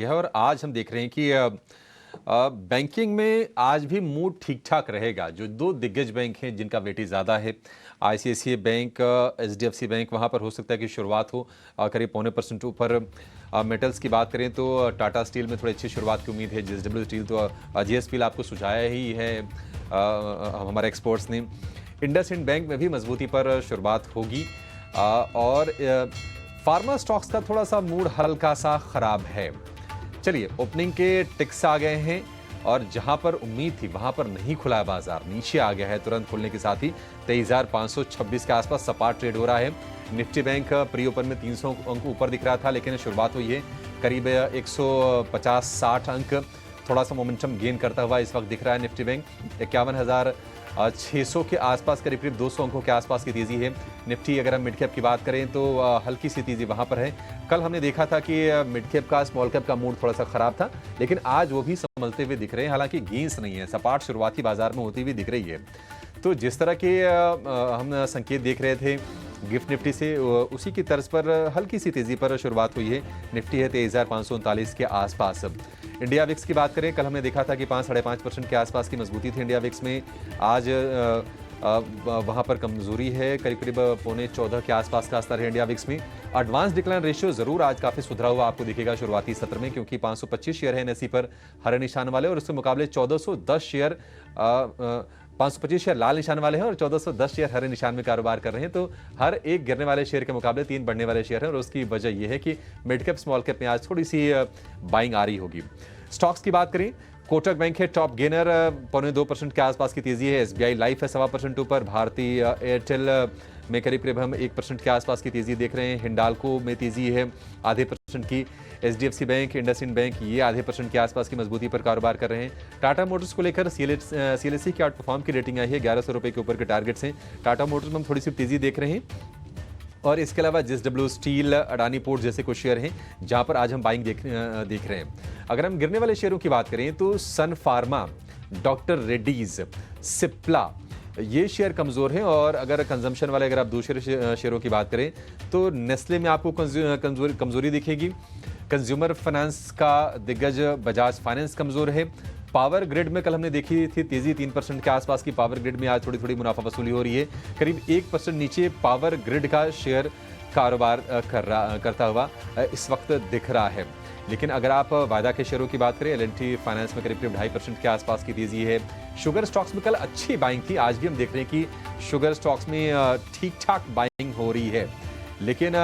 गया है और आज हम देख रहे हैं कि बैंकिंग में आज भी मूड ठीक ठाक रहेगा। जो दो दिग्गज बैंक हैं जिनका वेटेज ज़्यादा है, आईसीआईसीआई बैंक, एचडीएफसी बैंक, वहाँ पर हो सकता है कि शुरुआत हो करीब 0.25% ऊपर। मेटल्स की बात करें तो टाटा स्टील में थोड़ी अच्छी शुरुआत की उम्मीद है। जेएसडब्ल्यू स्टील तो जीएसपीएल आपको सुझाया ही है हमारे एक्सपर्ट्स ने। इंडसइंड बैंक में भी मजबूती पर शुरुआत होगी और फार्मा स्टॉक्स का थोड़ा सा मूड हल्का सा खराब है। चलिए, ओपनिंग के टिक्स आ गए हैं और जहां पर उम्मीद थी वहां पर नहीं खुला है बाजार, नीचे आ गया है तुरंत खुलने के साथ ही। 23,526 के आसपास सपाट ट्रेड हो रहा है। निफ्टी बैंक प्री ओपन में 300 अंक ऊपर दिख रहा था, लेकिन शुरुआत हुई है करीब 150-60 अंक, थोड़ा सा मोमेंटम गेन करता हुआ इस वक्त दिख रहा है। निफ्टी बैंक 51,600 के आसपास, करीब करीब 200 अंकों के आसपास की तेजी है। निफ्टी अगर हम मिड कैप की बात करें तो हल्की सी तेजी वहां पर है। कल हमने देखा था कि मिड कैप का स्मॉल कैप का मूड थोड़ा सा खराब था, लेकिन आज वो भी संभलते हुए दिख रहे हैं। हालांकि गेंस नहीं है, सपाट शुरुआती बाजार में होती हुई दिख रही है। तो जिस तरह के हम संकेत देख रहे थे गिफ्ट निफ्टी से, उसी की तर्ज पर हल्की सी तेजी पर शुरुआत हुई है। निफ्टी है 23,539 के आसपास। इंडिया विक्स की बात करें, कल हमने देखा था कि 5-5.5% के आसपास की मजबूती थी इंडिया विक्स में। आज वहां पर कमजोरी है, करीब करीब 13.25 के आसपास का स्तर है इंडिया विक्स में। एडवांस डिक्लाइन रेशियो जरूर आज काफी सुधरा हुआ आपको दिखेगा शुरुआती सत्र में, क्योंकि 525 शेयर है एनएसई पर हरे निशान वाले, और उसके मुकाबले 1410 शेयर 525 शेयर लाल निशान वाले हैं और 1410 शेयर हरे निशान में कारोबार कर रहे हैं। तो हर एक गिरने वाले शेयर के मुकाबले 3 बढ़ने वाले शेयर हैं, और उसकी वजह यह है कि मिड कैप स्मॉल कैप में आज थोड़ी सी बाइंग आ रही होगी। स्टॉक्स की बात करें, कोटक बैंक है टॉप गेनर, 0.2% के आसपास की तेजी है। एसबीआई लाइफ है 1.25% ऊपर। भारतीय एयरटेल में करीब करीब हम 1% के आसपास की तेजी देख रहे हैं। हिंडाल्को में तेजी है 0.5% की। एचडीएफसी बैंक, इंडसइंड बैंक ये 0.5% के आसपास की मजबूती पर कारोबार कर रहे हैं। टाटा मोटर्स को लेकर सीएलएससी की आउट परफॉर्म की रेटिंग आई है, 1100 रुपए के ऊपर के टारगेट्स हैं। टाटा मोटर्स में हम थोड़ी सी तेजी देख रहे हैं। और इसके अलावा जेएसडब्ल्यू स्टील, अडानी पोर्ट जैसे कुछ शेयर हैं जहां पर आज हम बाइंग देख रहे हैं। अगर हम गिरने वाले शेयरों की बात करें तो सन फार्मा, डॉक्टर रेड्डीज, सिप्ला ये शेयर कमजोर हैं। और अगर कंजम्पशन वाले अगर आप दूसरे शेयरों की बात करें तो नेस्ले में आपको कमजोरी दिखेगी। कंज्यूमर फाइनेंस का दिग्गज बजाज फाइनेंस कमजोर है। पावर ग्रिड में कल हमने देखी थी तेजी 3% के आसपास की। पावर ग्रिड में आज थोड़ी थोड़ी मुनाफा वसूली हो रही है, करीब 1% नीचे पावर ग्रिड का शेयर कारोबार करता हुआ इस वक्त दिख रहा है। लेकिन अगर आप वायदा के शेयरों की बात करें, एल&टी फाइनेंस में करीब करीब 2.5% के आसपास की तेजी है। शुगर स्टॉक्स में कल अच्छी बाइंग थी, आज भी हम देख रहे हैं कि शुगर स्टॉक्स में ठीक ठाक बाइंग हो रही है। लेकिन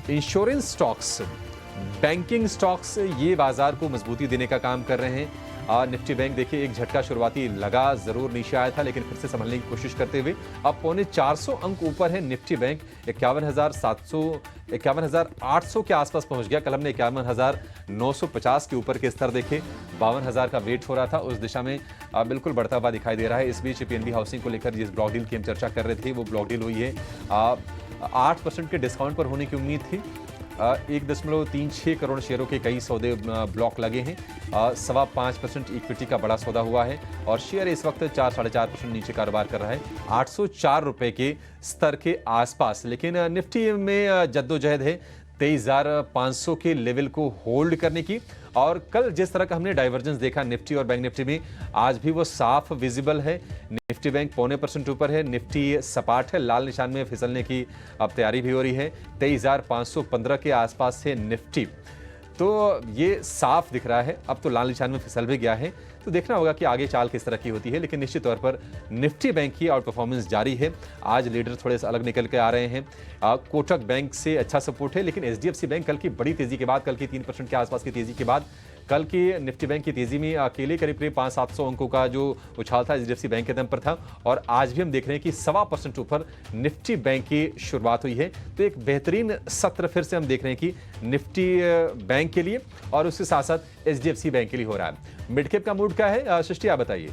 इंश्योरेंस स्टॉक्स, बैंकिंग स्टॉक्स ये बाजार को मजबूती देने का काम कर रहे हैं। निफ्टी बैंक देखिए, एक झटका शुरुआती लगा, जरूर नीचे आया था, लेकिन फिर से संभलने की कोशिश करते हुए अब 450 अंक ऊपर है निफ्टी बैंक। 51,800 के आसपास पहुंच गया। कल हमने 51,950 के ऊपर के स्तर देखे। 52,000 का वेट हो रहा था, उस दिशा में बिल्कुल बढ़ता हुआ दिखाई दे रहा है। इस बीच पीएनबी हाउसिंग को लेकर जिस ब्लॉक डील की हम चर्चा कर रहे थे, वो ब्लॉक डील हुई है। 8% के डिस्काउंट पर होने की उम्मीद थी। 1.36 करोड़ शेयरों के कई सौदे ब्लॉक लगे हैं। 5.25% इक्विटी का बड़ा सौदा हुआ है और शेयर इस वक्त 4-4.5% नीचे कारोबार कर रहा है, 804 रुपए के स्तर के आसपास। लेकिन निफ्टी में जद्दोजहद है 23,500 के लेवल को होल्ड करने की। और कल जिस तरह का हमने डाइवर्जेंस देखा निफ्टी और बैंक निफ्टी में, आज भी वो साफ विजिबल है। निफ्टी बैंक 0.25% ऊपर है, निफ्टी सपाट है, लाल निशान में फिसलने की अब तैयारी भी हो रही है। 23,515 के आसपास है निफ्टी, तो ये साफ दिख रहा है। अब तो लाल निशान में फिसल भी गया है, तो देखना होगा कि आगे चाल किस तरह की होती है। लेकिन निश्चित तौर पर निफ्टी बैंक की आउट परफॉर्मेंस जारी है। आज लीडर थोड़े से अलग निकल के आ रहे हैं। कोटक बैंक से अच्छा सपोर्ट है, लेकिन एचडीएफसी बैंक कल की बड़ी तेजी के बाद, कल की 3% के आसपास की तेजी के बाद, कल की निफ्टी बैंक की तेजी में अकेले करीब करीब 500-700 अंकों का जो उछाल था एचडीएफसी बैंक के दम पर था। और आज भी हम देख रहे हैं कि 1.25% ऊपर निफ्टी बैंक की शुरुआत हुई है। तो एक बेहतरीन सत्र फिर से हम देख रहे हैं कि निफ्टी बैंक के लिए और उसके साथ साथ एचडीएफसी बैंक के लिए हो रहा है। मिड कैप का मूड क्या है, सृष्टि आप बताइए।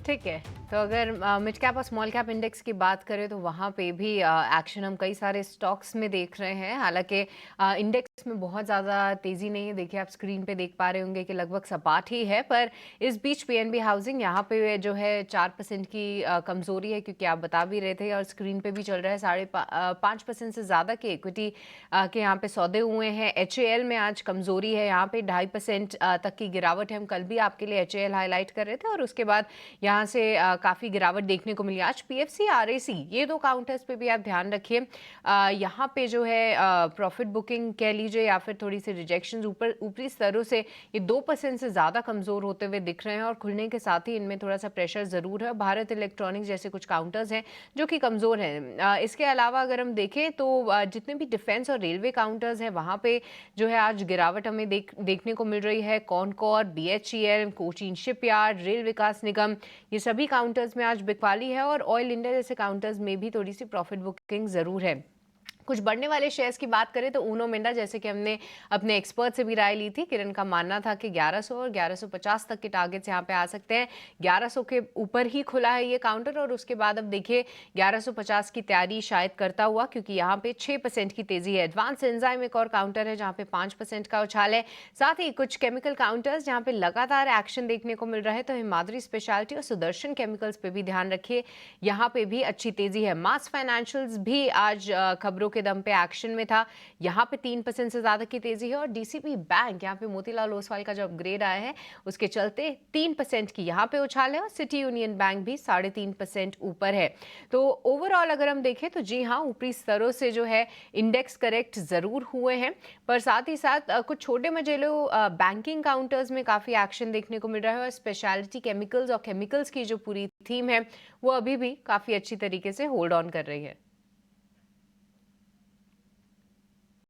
ठीक है। तो अगर मिड कैप और स्मॉल कैप इंडेक्स की बात करें तो वहाँ पे भी एक्शन हम कई सारे स्टॉक्स में देख रहे हैं। हालांकि इंडेक्स में बहुत ज़्यादा तेज़ी नहीं है। देखिए आप स्क्रीन पे देख पा रहे होंगे कि लगभग सपाट ही है, पर इस बीच पीएनबी हाउसिंग यहाँ पे जो है 4% की कमज़ोरी है, क्योंकि आप बता भी रहे थे और स्क्रीन पे भी चल रहा है 5.5% से ज़्यादा के इक्विटी के यहाँ पे सौदे हुए हैं। एचएएल में आज कमज़ोरी है, यहाँ पे 2.5% तक की गिरावट है। हम कल भी आपके लिए एचएएल हाईलाइट कर रहे थे और उसके बाद यहाँ से काफ़ी गिरावट देखने को मिली। आज पीएफसी आरएसी ये दो काउंटर्स पे भी आप ध्यान रखिए। यहाँ पे जो है प्रॉफिट बुकिंग कह लीजिए या फिर थोड़ी सी रिजेक्शंस ऊपरी स्तरों से ये 2% से ज़्यादा कमज़ोर होते हुए दिख रहे हैं और खुलने के साथ ही इनमें थोड़ा सा प्रेशर ज़रूर है। भारत इलेक्ट्रॉनिक्स जैसे कुछ काउंटर्स हैं जो कि कमज़ोर हैं। इसके अलावा अगर हम देखें तो जितने भी डिफेंस और रेलवे काउंटर्स हैं वहाँ पे जो है आज गिरावट हमें देखने को मिल रही है। कॉनकॉर, बीएचईएल, कोचीन शिपयार्ड, रेल विकास निगम, ये सभी काउंटर्स में आज बिकवाली है और ऑयल इंडिया जैसे काउंटर्स में भी थोड़ी सी प्रॉफिट बुकिंग जरूर है। कुछ बढ़ने वाले शेयर्स की बात करें तो ऊनो मिंडा, जैसे कि हमने अपने एक्सपर्ट से भी राय ली थी, किरण का मानना था कि 1100 और 1150 तक के टारगेट्स यहाँ पे आ सकते हैं। 1100 के ऊपर ही खुला है ये काउंटर और उसके बाद अब देखिए 1150 की तैयारी शायद करता हुआ, क्योंकि यहाँ पे 6% की तेजी है। एडवांस एंजाइम एक और काउंटर है जहाँ पे 5% का उछाल है। साथ ही कुछ केमिकल काउंटर्स जहाँ पे लगातार एक्शन देखने को मिल रहा है। तो हिमाद्री स्पेशलिटी और सुदर्शन केमिकल्स पे भी ध्यान रखिए, यहाँ पे भी अच्छी तेजी है। मास फाइनेंशियल्स भी आज खबरों के दम पे एक्शन में था, यहाँ पे 3% से ज्यादा की तेजी है। और डीसीबी बैंक, यहाँ पे मोतीलाल ओसवाल का जो अपग्रेड आया है उसके चलते 3% की यहाँ पे उछाल है और सिटी यूनियन बैंक भी 3.5% ऊपर है। तो ओवरऑल अगर हम देखें तो जी हाँ, ऊपरी स्तरों से जो है इंडेक्स करेक्ट जरूर हुए हैं, पर साथ ही साथ कुछ छोटे मझेलों बैंकिंग काउंटर्स में काफी एक्शन देखने को मिल रहा है और स्पेशलिटी केमिकल्स और केमिकल्स की जो पूरी थीम है वो अभी भी काफी अच्छी तरीके से होल्ड ऑन कर रही है।